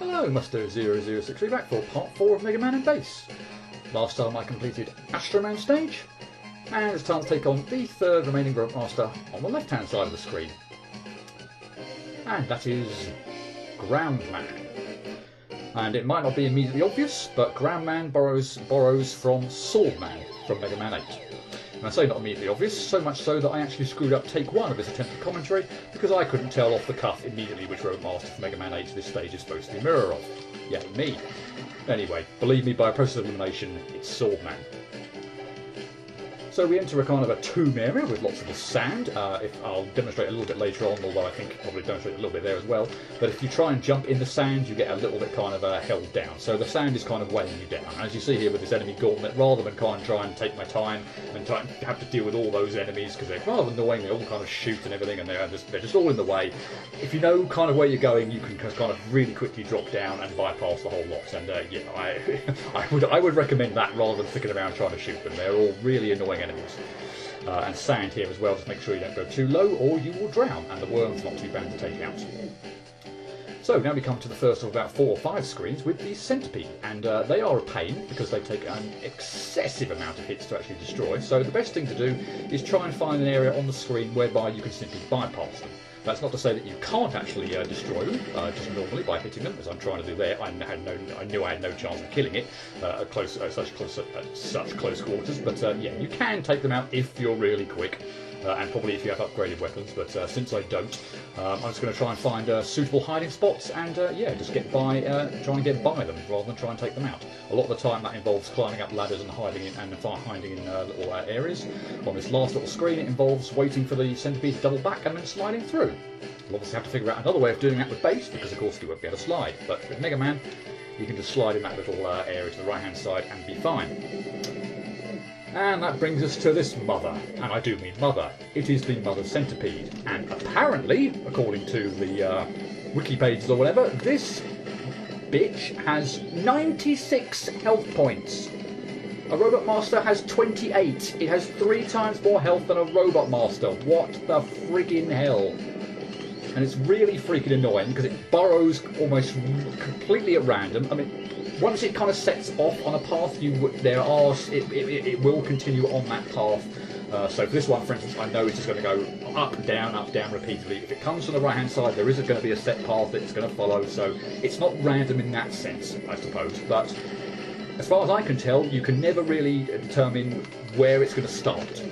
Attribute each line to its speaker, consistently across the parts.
Speaker 1: Hello, Musto0063 back for part 4 of Mega Man and Bass. Last time I completed Astroman stage, and it's time to take on the third remaining Robot Master on the left hand side of the screen. And that is Ground Man. And it might not be immediately obvious, but Ground Man borrows from Sword Man from Mega Man 8. And I say not immediately obvious, so much so that I actually screwed up take 1 of this attempted commentary because I couldn't tell off the cuff immediately which Robot Master from Mega Man 8 this stage is supposed to be a mirror of. Yay me. Anyway, believe me, by a process of elimination, it's Sword Man. So we enter a kind of a tomb area with lots of the sand. I'll demonstrate a little bit later on, although I think I'll probably demonstrate a little bit there as well. But if you try and jump in the sand, you get a little bit kind of held down. So the sand is kind of weighing you down. As you see here with this enemy gauntlet, rather than kind of try and take my time and have to deal with all those enemies, because they're rather annoying, they all kind of shoot and everything, and they're just all in the way. If you know kind of where you're going, you can kind of really quickly drop down and bypass the whole lot. And yeah, I would recommend that rather than sticking around trying to shoot them. They're all really annoying enemies. And sand here as well, just make sure you don't go too low or you will drown, and the worm's not too bad to take out. So now we come to the first of about 4 or 5 screens with the centipede, and they are a pain because they take an excessive amount of hits to actually destroy. So the best thing to do is try and find an area on the screen whereby you can simply bypass them. That's not to say that you can't actually destroy them just normally by hitting them, as I'm trying to do there. I knew I had no chance of killing it at such close quarters. But yeah, you can take them out if you're really quick, and probably if you have upgraded weapons. But since I don't, I'm just going to try and find suitable hiding spots and yeah, just get by, try and get by them rather than try and take them out. A lot of the time that involves climbing up ladders and hiding in little areas. On this last little screen, it involves waiting for the centipede to double back and then sliding through. You'll obviously have to figure out another way of doing that with Bass, because of course you won't be able to slide. But with Mega Man, you can just slide in that little area to the right hand side and be fine. And that brings us to this mother, and I do mean mother. It is the Mother Centipede, and apparently, according to the wiki pages or whatever, this bitch has 96 health points. A Robot Master has 28. It has 3 times more health than a Robot Master. What the friggin' hell? And it's really freaking annoying because it burrows almost completely at random. I mean, once it kind of sets off on a path, it will continue on that path. So for this one, for instance, I know it's just going to go up, down, repeatedly. If it comes from the right-hand side, there isn't going to be a set path that it's going to follow. So it's not random in that sense, I suppose. But as far as I can tell, you can never really determine where it's going to start.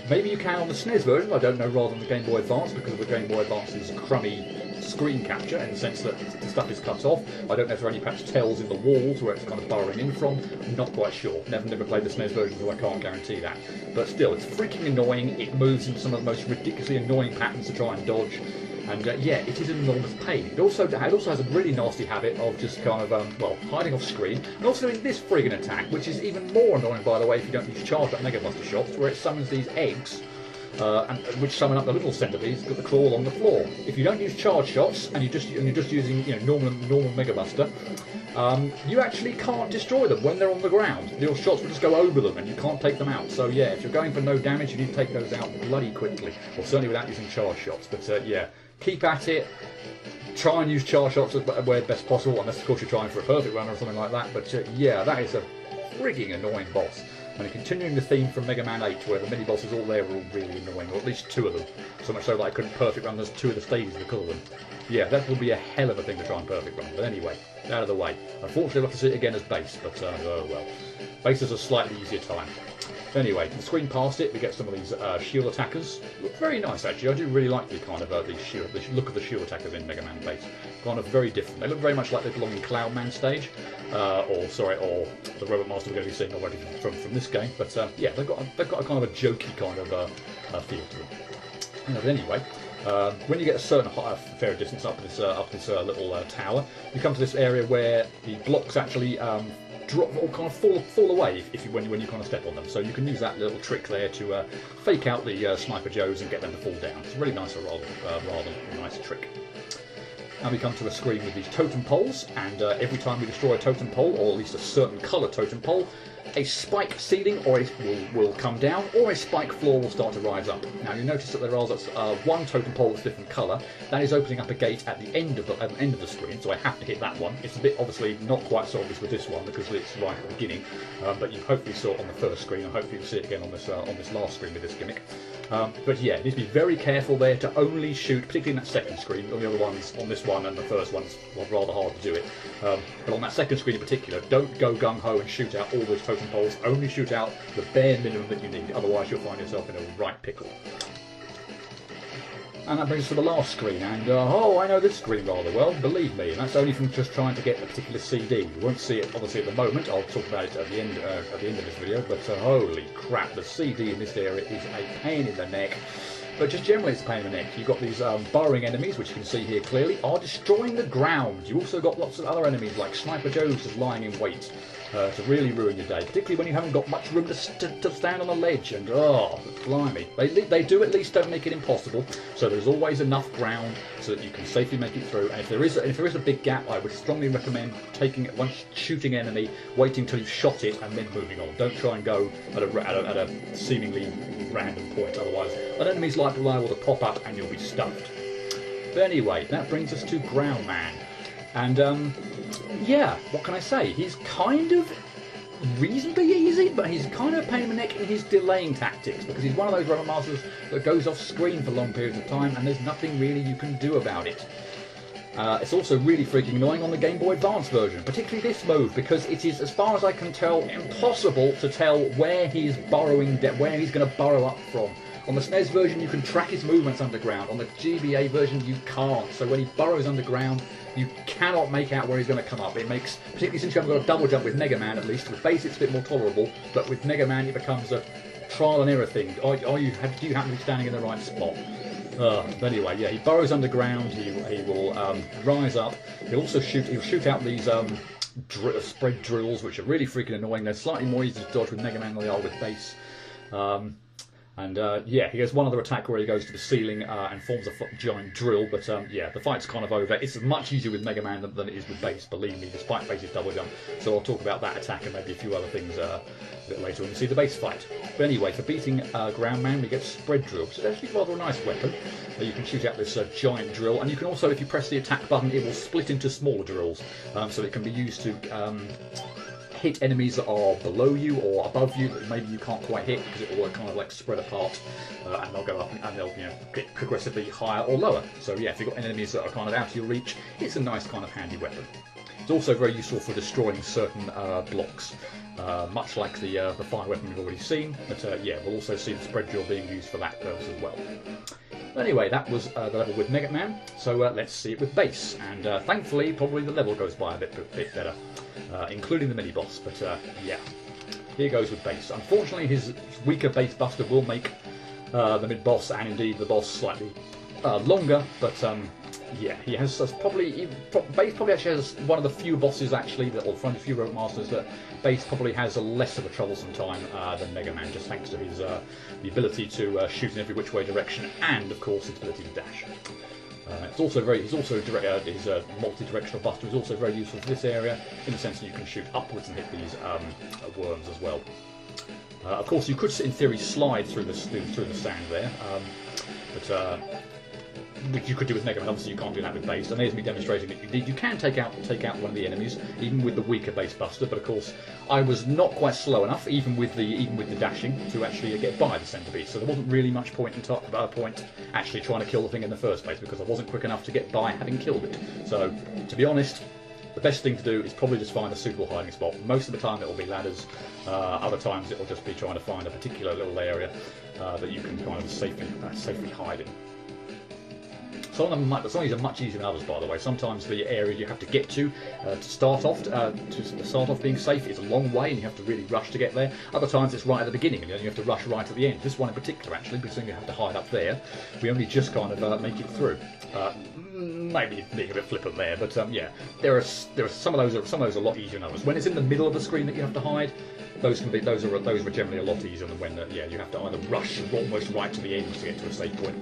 Speaker 1: Maybe you can on the SNES version, I don't know, rather than the Game Boy Advance, because of the Game Boy Advance's crummy screen capture in the sense that the stuff is cut off. I don't know if there are any perhaps tells in the walls where it's kind of burrowing in from. I'm not quite sure. Never played the SNES version, so I can't guarantee that. But still, it's freaking annoying. It moves in some of the most ridiculously annoying patterns to try and dodge. And yeah, it is an enormous pain. It also has a really nasty habit of just kind of, well, hiding off screen. And also in this friggin' attack, which is even more annoying, by the way, if you don't use charge up Mega Buster shots, where it summons these eggs, which summon up the little centipedes that crawl on the floor. If you don't use charge shots and you're just using normal Mega Buster, you actually can't destroy them when they're on the ground. Your shots will just go over them and you can't take them out. So yeah, if you're going for no damage, you need to take those out bloody quickly, or certainly without using charge shots. But yeah, keep at it. Try and use charge shots where best possible, unless of course you're trying for a perfect run or something like that. But yeah, that is a frigging annoying boss. And continuing the theme from Mega Man 8, where the mini-bosses all there were all really annoying, or at least 2 of them. So much so that I couldn't perfect run those 2 of the stages because of them. Yeah, that would be a hell of a thing to try and perfect run. But anyway, out of the way. Unfortunately, I'll have to see it again as Bass, but oh well. Bass is a slightly easier time. Anyway, the screen past it, we get some of these shield attackers. Look very nice, actually. I do really like the kind of the look of the shield attackers in Mega Man Bass. Kind of very different. They look very much like they belong in Cloud Man stage, or the Robot Master we're going to be seeing already from this game. But yeah, they've got a kind of a jokey kind of feel to them. But anyway, when you get a certain fair distance up this little tower, you come to this area where the blocks actually drop or kind of fall away when you kind of step on them. So you can use that little trick there to fake out the Sniper Joes and get them to fall down. It's a really nice, rather nice trick. Now we come to a screen with these totem poles, and every time we destroy a totem pole, or at least a certain colour totem pole, a spike ceiling will come down, or a spike floor will start to rise up. Now you notice that there is one totem pole that's different colour. That is opening up a gate at the end of the screen, so I have to hit that one. It's a bit obviously not quite so obvious with this one because it's right at the beginning, but you hopefully saw it on the first screen, and hopefully you'll see it again on this last screen with this gimmick. But yeah, you need to be very careful there to only shoot, particularly in that second screen. On the other ones, on this one and the first one's rather hard to do it. But on that second screen in particular, don't go gung-ho and shoot out all those totem poles. Only shoot out the bare minimum that you need, otherwise you'll find yourself in a right pickle. And that brings us to the last screen, and oh, I know this screen rather well, believe me, and that's only from just trying to get a particular CD. You won't see it obviously at the moment, I'll talk about it at the end of this video, but holy crap, the CD in this area is a pain in the neck. But just generally it's a pain in the neck. You've got these burrowing enemies, which you can see here clearly, are destroying the ground. You've also got lots of other enemies like Sniper Joes just lying in wait to really ruin your day, particularly when you haven't got much room to stand on a ledge, and oh, blimey. They do at least don't make it impossible, so there's always enough ground so that you can safely make it through, and if there is a big gap, I would strongly recommend taking it, once shooting an enemy, waiting till you've shot it and then moving on. Don't try and go at a seemingly random point, otherwise an enemy's liable to pop up and you'll be stuffed. But anyway, that brings us to Ground Man, and yeah, what can I say? He's kind of reasonably easy, but he's kind of a pain in the neck in his delaying tactics, because he's one of those Rubber Masters that goes off screen for long periods of time and there's nothing really you can do about it. It's also really freaking annoying on the Game Boy Advance version, particularly this move, because it is, as far as I can tell, impossible to tell where he's burrowing, where he's going to burrow up from. On the SNES version you can track his movements underground, on the GBA version you can't, so when he burrows underground you cannot make out where he's going to come up. It makes, particularly since you haven't got a double jump with Mega Man at least, with base it's a bit more tolerable, but with Mega Man it becomes a trial and error thing. Do you happen to be standing in the right spot? But anyway, yeah, he burrows underground, he will rise up, he'll shoot out these spread drills, which are really freaking annoying. They're slightly more easy to dodge with Mega Man than they are with base. Yeah, he has one other attack where he goes to the ceiling and forms a giant drill, but yeah, the fight's kind of over. It's much easier with Mega Man than it is with base, believe me, despite base's double jump. So I'll talk about that attack and maybe a few other things a bit later when we see the base fight. But anyway, for beating Ground Man, we get Spread Drill, which is actually rather a nice weapon. You can shoot out this giant drill, and you can also, if you press the attack button, it will split into smaller drills, so it can be used to hit enemies that are below you or above you that maybe you can't quite hit, because it will kind of like spread apart, and they'll go up and they'll get progressively higher or lower. So yeah, if you've got enemies that are kind of out of your reach, it's a nice kind of handy weapon. It's also very useful for destroying certain blocks, much like the fire weapon we've already seen. But yeah, we'll also see the Spread Drill being used for that purpose as well. Anyway, that was the level with Mega Man, so let's see it with base, and thankfully probably the level goes by a bit better, including the mini-boss, but yeah, here goes with base. Unfortunately his weaker base buster will make the mid-boss and indeed the boss slightly longer, but yeah, he has base probably actually has one of the few bosses actually, or one of the few Rogue Masters that base probably has a less of a troublesome time than Mega Man, just thanks to his the ability to shoot in every which way direction, and of course his ability to dash. His multi-directional buster is also very useful for this area, in the sense that you can shoot upwards and hit these worms as well. Of course, you could, in theory, slide through the sand there, which you could do with Mega Man. Obviously you can't do that with base, and there's me demonstrating that indeed you can take out one of the enemies even with the weaker base buster, but of course I was not quite slow enough even with the dashing to actually get by the centre beast, so there wasn't really much point actually trying to kill the thing in the first place, because I wasn't quick enough to get by having killed it. So to be honest, the best thing to do is probably just find a suitable hiding spot. Most of the time it will be ladders, other times it will just be trying to find a particular little area that you can kind of safely hide in. Some of these are much easier than others, by the way. Sometimes the area you have to get to start off being safe is a long way, and you have to really rush to get there. Other times it's right at the beginning, and you have to rush right at the end. This one in particular, actually, because you have to hide up there, we only just kind of make it through. Maybe being a bit flippant there, but yeah, there are some of those are a lot easier than others. When it's in the middle of the screen that you have to hide, those are generally a lot easier than when yeah, you have to either rush almost right to the end to get to a safe point,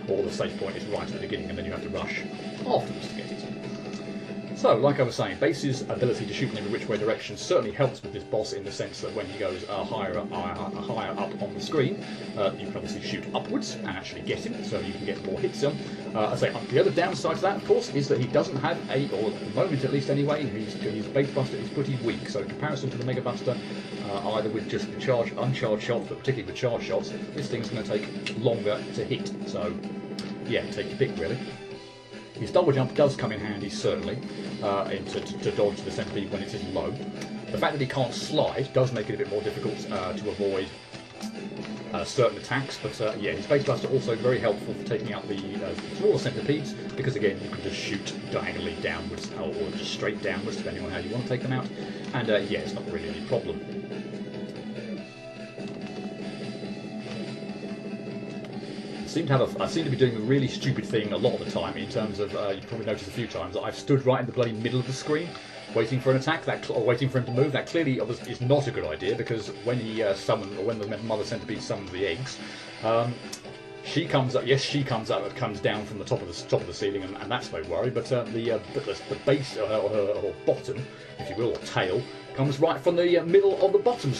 Speaker 1: or the safe point is right at the beginning and then you have to rush afterwards to get it. So, like I was saying, Base's ability to shoot in every which way direction certainly helps with this boss in the sense that when he goes higher up on the screen, you can obviously shoot upwards and actually get him, so you can get more hits on. I say the other downside to that, of course, is that he doesn't have or at the moment at least anyway, his Base Buster is pretty weak. So in comparison to the Mega Buster, either with just the uncharged shots, but particularly with charged shots, this thing's going to take longer to hit. So yeah, take your pick really. His double jump does come in handy, certainly, to dodge the centipede when it's low. The fact that he can't slide does make it a bit more difficult to avoid certain attacks, but yeah, his Base Buster also very helpful for taking out the smaller centipedes, because again, you can just shoot diagonally downwards, or just straight downwards, depending on how you want to take them out, and yeah, it's not really any problem. I seem to be doing a really stupid thing a lot of the time, in terms of, you probably noticed a few times, that I've stood right in the bloody middle of the screen, waiting for an attack, or waiting for him to move. That clearly is not a good idea, because when he when the mother centipede summons the eggs, she comes up. Yes, she comes up. Comes down from the top of the ceiling, and that's no worry. But the base or her bottom, if you will, or tail, comes right from the middle of the bottom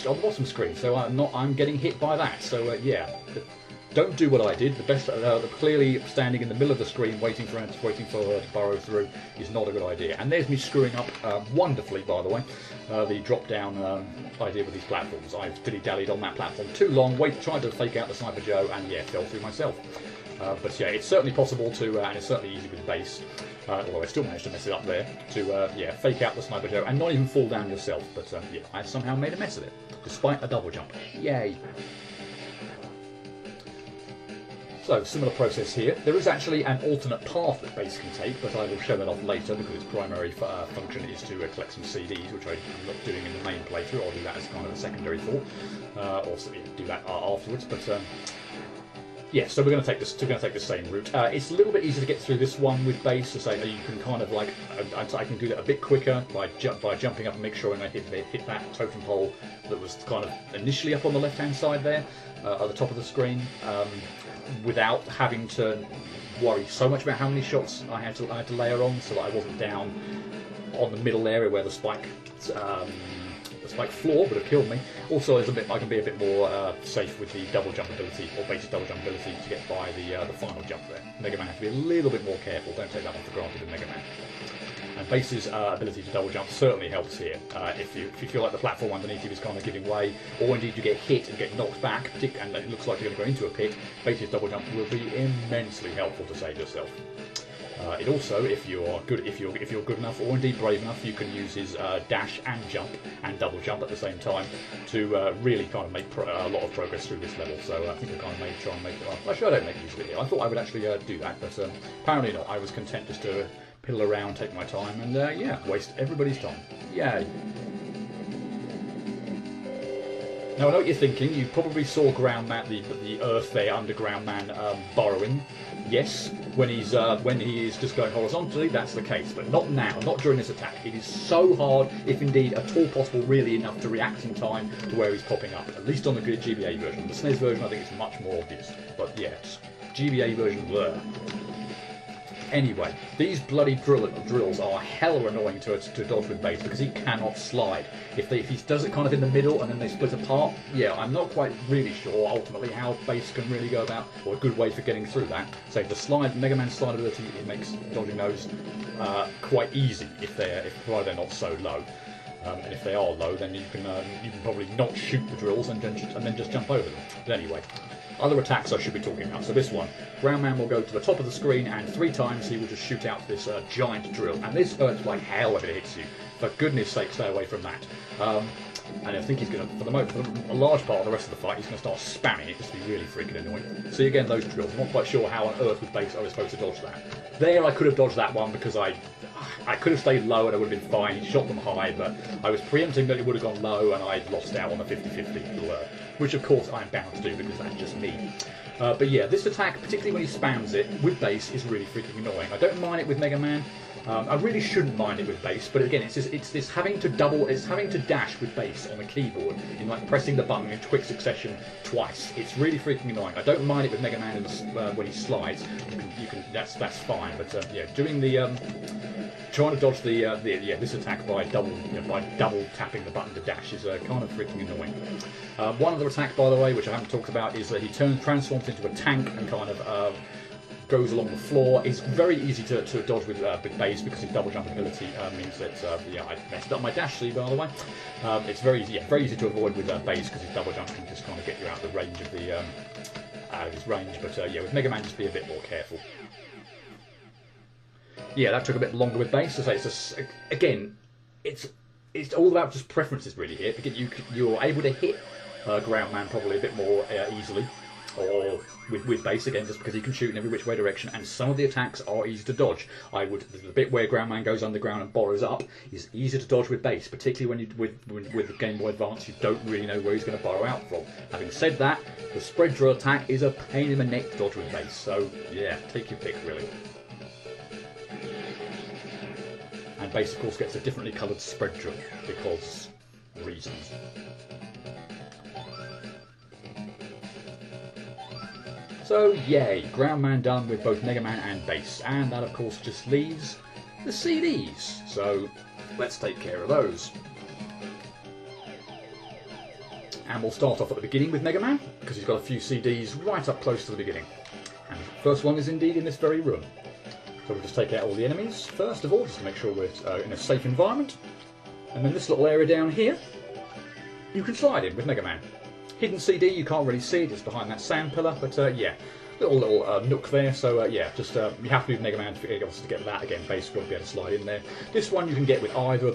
Speaker 1: screen. So I'm getting hit by that. So yeah. Don't do what I did. The best, clearly standing in the middle of the screen, waiting for her to burrow through, is not a good idea. And there's me screwing up wonderfully, by the way, the drop-down idea with these platforms. I've dilly-dallied on that platform too long. Tried to fake out the Sniper Joe, and yeah, fell through myself. But yeah, it's certainly possible to, and it's certainly easy with Base. Although I still managed to mess it up there, to yeah, fake out the Sniper Joe and not even fall down yourself. But yeah, I somehow made a mess of it, despite a double jump. Yay! So, similar process here. There is actually an alternate path that Base can take, but I will show that off later, because its primary function is to collect some CDs, which I'm not doing in the main playthrough. I'll do that as kind of a secondary thought, or do that afterwards. But yeah, so we're going to take the same route. It's a little bit easier to get through this one with Base, to say that you can kind of like I can do that a bit quicker by jumping up and make sure I hit that totem pole that was kind of initially up on the left-hand side there at the top of the screen. Without having to worry so much about how many shots I had to layer on, so that I wasn't down on the middle area where the spike floor would have killed me. Also, I can be a bit more safe with the double jump ability, or basic double jump ability, to get by the final jump there. Mega Man has to be a little bit more careful. Don't take that one for granted in Mega Man. And Base's ability to double jump certainly helps here. If you feel like the platform underneath you is kind of giving way, or indeed you get hit and get knocked back, and it looks like you're going to go into a pit, Base's double jump will be immensely helpful to save yourself. It also, if you're good enough, or indeed brave enough, you can use his dash and jump and double jump at the same time to really kind of make a lot of progress through this level. So I think I kind of try and make it. Well, actually, I don't make use of it here. I thought I would actually do that, but apparently not. I was content just to piddle around, take my time, and yeah, waste everybody's time. Yay! Now I know what you're thinking. You probably saw Ground Man, the Earth there, Underground Man, burrowing. Yes, when he is just going horizontally, that's the case, but not now, not during this attack. It is so hard, if indeed at all possible, really enough to react in time to where he's popping up. At least on the GBA version. The SNES version, I think it's much more obvious. But yes, GBA version, blur. Anyway, these bloody drills are hella annoying to dodge with Base, because he cannot slide. If he does it kind of in the middle and then they split apart, yeah, I'm not quite really sure ultimately how Base can really go about, or a good way for getting through that. So the Mega Man slide ability, it makes dodging those quite easy provided they're not so low. And if they are low, then you can probably not shoot the drills and then just jump over them. But anyway. Other attacks I should be talking about. So this one, Ground Man will go to the top of the screen, and 3 times he will just shoot out this giant drill. And this hurts like hell if it hits you. For goodness sake, stay away from that. And I think he's going to, for a large part of the rest of the fight, he's going to start spamming it just to be really freaking annoying. See again those drills. I'm not quite sure how on earth with Base I was supposed to dodge that. There I could have dodged that one because I could have stayed low and I would have been fine. He shot them high, but I was preempting that it would have gone low, and I lost out on the 50-50 blur. Which of course I'm bound to do because that's just me. But yeah, this attack, particularly when he spams it with Base, is really freaking annoying. I don't mind it with Mega Man. I really shouldn't mind it with Base, but again, it's this having to dash with Base on the keyboard, in like pressing the button in quick succession twice. It's really freaking annoying. I don't mind it with Mega Man when he slides. That's fine. But yeah, doing the trying to dodge this attack by double tapping the button to dash is kind of freaking annoying. One other attack, by the way, which I haven't talked about, is that he transforms into a tank and kind of goes along the floor. It's very easy to dodge with base because his double jump ability means that I messed up my dash C, by the way. It's very easy to avoid with base because his double jump can just kind of get you out of the range of the his range. But with Mega Man, just be a bit more careful. Yeah, that took a bit longer with base. So it's all about just preferences really here. Because you're able to hit Ground Man probably a bit more easily. Or with base again, just because he can shoot in every which way direction, and some of the attacks are easy to dodge. The bit where Ground Man goes underground and borrows up is easier to dodge with base, particularly with the Game Boy Advance. You don't really know where he's going to borrow out from. Having said that, the spread drill attack is a pain in the neck to dodge with base. So yeah, take your pick really. And base, of course, gets a differently coloured spread drill because reasons. So yay, Ground Man done with both Mega Man and base, and that of course just leaves the CDs. So let's take care of those. And we'll start off at the beginning with Mega Man, because he's got a few CDs right up close to the beginning. And the first one is indeed in this very room. So we'll just take out all the enemies first of all, just to make sure we're in a safe environment. And then this little area down here, you can slide in with Mega Man. Hidden CD, you can't really see it, it's behind that sand pillar, but yeah, little nook there, so yeah, just you have to be with Mega Man to get that. Again, base won't be able to slide in there. This one you can get with either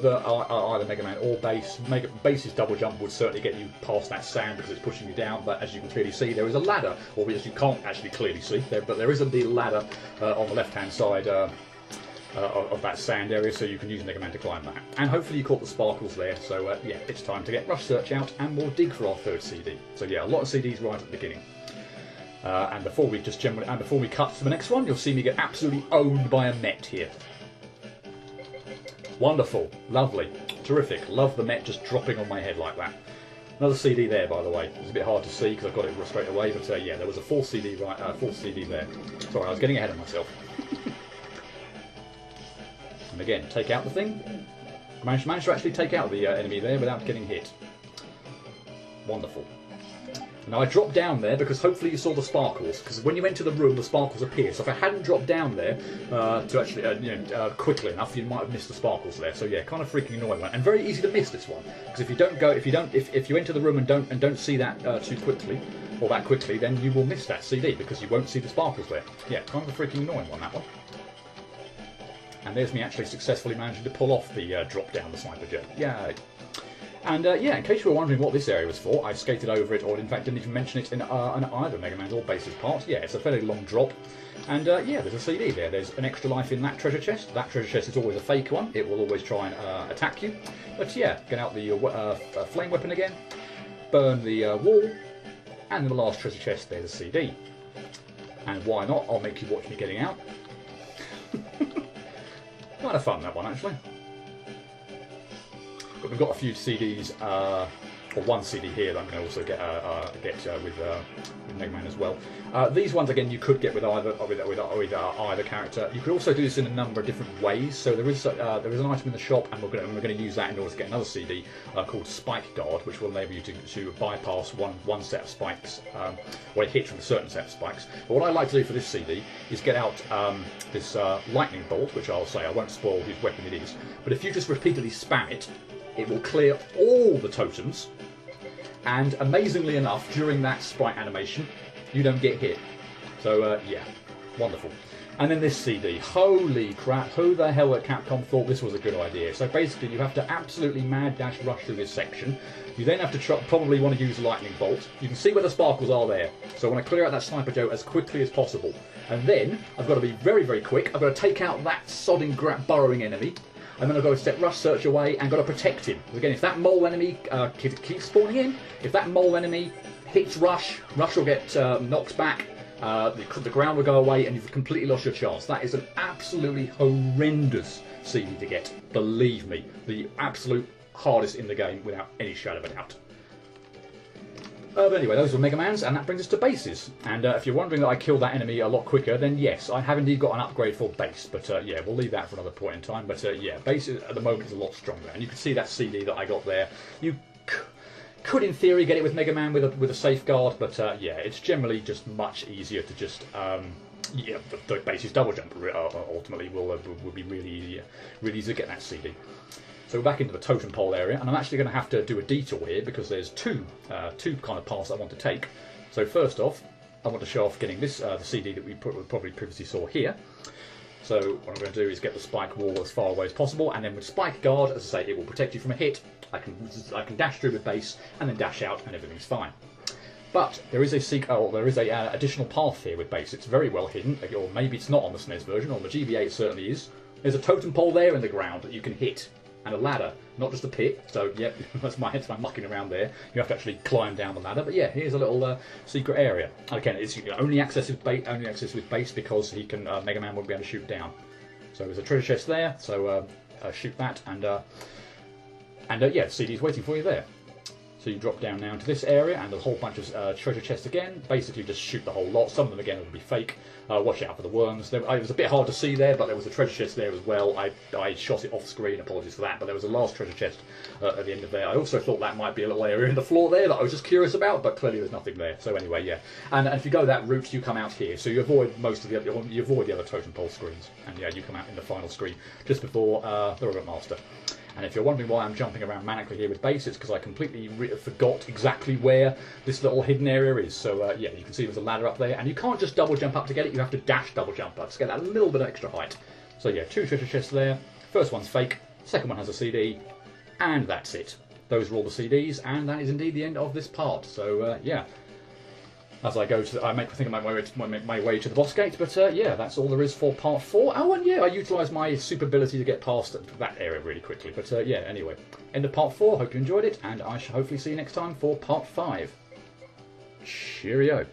Speaker 1: Mega Man or base. Base's double jump would certainly get you past that sand because it's pushing you down, but as you can clearly see, there is a ladder, or as you can't actually clearly see, but there is a ladder on the left-hand side of that sand area, so you can use Mega Man to climb that. And hopefully you caught the sparkles there, so yeah, it's time to get Rush Search out and we'll dig for our third CD. So yeah, a lot of CDs right at the beginning. And before we cut to the next one, you'll see me get absolutely owned by a Met here. Wonderful, lovely, terrific. Love the Met just dropping on my head like that. Another CD there, by the way. It's a bit hard to see because I've got it straight away, but yeah, there was a full CD there. Sorry, I was getting ahead of myself. And again, take out the thing. Managed to actually take out the enemy there without getting hit. Wonderful. Now I dropped down there because hopefully you saw the sparkles, because when you enter the room the sparkles appear. So if I hadn't dropped down there to actually quickly enough, you might have missed the sparkles there. So yeah, kind of freaking annoying one, and very easy to miss this one, because if you enter the room and don't see that too quickly or that quickly, then you will miss that CD because you won't see the sparkles there. Yeah, kind of a freaking annoying one, that one. And there's me actually successfully managing to pull off the drop down the sniper jet. Yay! And yeah, in case you were wondering what this area was for, I skated over it, or in fact didn't even mention it in either Mega Man's or Base's part. Yeah, it's a fairly long drop. And yeah, there's a CD there. There's an extra life in that treasure chest. That treasure chest is always a fake one. It will always try and attack you. But yeah, get out the flame weapon again, burn the wall, and in the last treasure chest there's a CD. And why not? I'll make you watch me getting out. Kind of fun, that one, actually. But we've got a few CDs, or one CD here that I'm going to also get with Mega Man as well. These ones, again, you could get with either character. You could also do this in a number of different ways. So there is an item in the shop, and we're going to use that in order to get another CD called Spike Guard, which will enable you to bypass one set of spikes, or a hit from a certain set of spikes. But what I like to do for this CD is get out this lightning bolt, which I'll say I won't spoil whose weapon it is. But if you just repeatedly spam it, it will clear all the totems, and amazingly enough, during that sprite animation, you don't get hit. So yeah, wonderful. And then this CD, holy crap, who the hell at Capcom thought this was a good idea? So basically you have to absolutely mad dash rush through this section. You then have to probably want to use Lightning Bolt. You can see where the sparkles are there. So I want to clear out that Sniper Joe as quickly as possible. And then I've got to be very, very quick. I've got to take out that sodding burrowing enemy. And then I've got to step Rush Search away and got to protect him. Again, if that mole enemy keeps spawning in, if that mole enemy hits Rush, Rush will get knocked back, the ground will go away, and you've completely lost your chance. That is an absolutely horrendous CD to get. Believe me, the absolute hardest in the game without any shadow of a doubt. But anyway, those were Mega Mans, and that brings us to bases. And if you're wondering that I killed that enemy a lot quicker, then yes, I have indeed got an upgrade for base. But yeah, we'll leave that for another point in time. But yeah, base at the moment is a lot stronger. And you can see that CD that I got there. You could, in theory, get it with Mega Man with a safeguard, but yeah, it's generally just much easier to just yeah, the base's double jump ultimately will be really easy to get that CD. So we're back into the totem pole area, and I'm actually going to have to do a detour here because there's two kind of paths I want to take. So first off, I want to show off getting this the CD that we probably previously saw here. So what I'm going to do is get the spike wall as far away as possible, and then with spike guard, as I say, it will protect you from a hit. I can dash through with base and then dash out, and everything's fine. But there is a additional path here with base. It's very well hidden, or maybe it's not on the SNES version, or the GBA it certainly is. There's a totem pole there in the ground that you can hit, and a ladder, not just a pit. So yep, that's my mucking around there. You have to actually climb down the ladder. But yeah, here's a little secret area. And again, it's only accessed with base because he can Mega Man won't be able to shoot down. So there's a treasure chest there. So shoot that, and yeah, the CD's waiting for you there. So you drop down now into this area, and a whole bunch of treasure chests again. Basically, just shoot the whole lot. Some of them again will be fake. Watch out for the worms. It was a bit hard to see there, but there was a treasure chest there as well. I shot it off screen. Apologies for that. But there was a last treasure chest at the end of there. I also thought that might be a little area in the floor there that I was just curious about, but clearly there's nothing there. So anyway, yeah. And if you go that route, you come out here. So you avoid most of the other totem pole screens, and yeah, you come out in the final screen just before the Robot Master. And if you're wondering why I'm jumping around manically here with base, it's because I completely forgot exactly where this little hidden area is. So yeah, you can see there's a ladder up there, and you can't just double jump up to get it, you have to dash double jump up to get that little bit of extra height. So yeah, two treasure chests there. First one's fake, second one has a CD, and that's it. Those are all the CDs, and that is indeed the end of this part. So yeah. As I go to, I think I make my way to the boss gate, but yeah, that's all there is for part 4. Oh, and yeah, I utilised my super ability to get past that area really quickly. But yeah, anyway, end of part 4. Hope you enjoyed it, and I shall hopefully see you next time for part 5. Cheerio.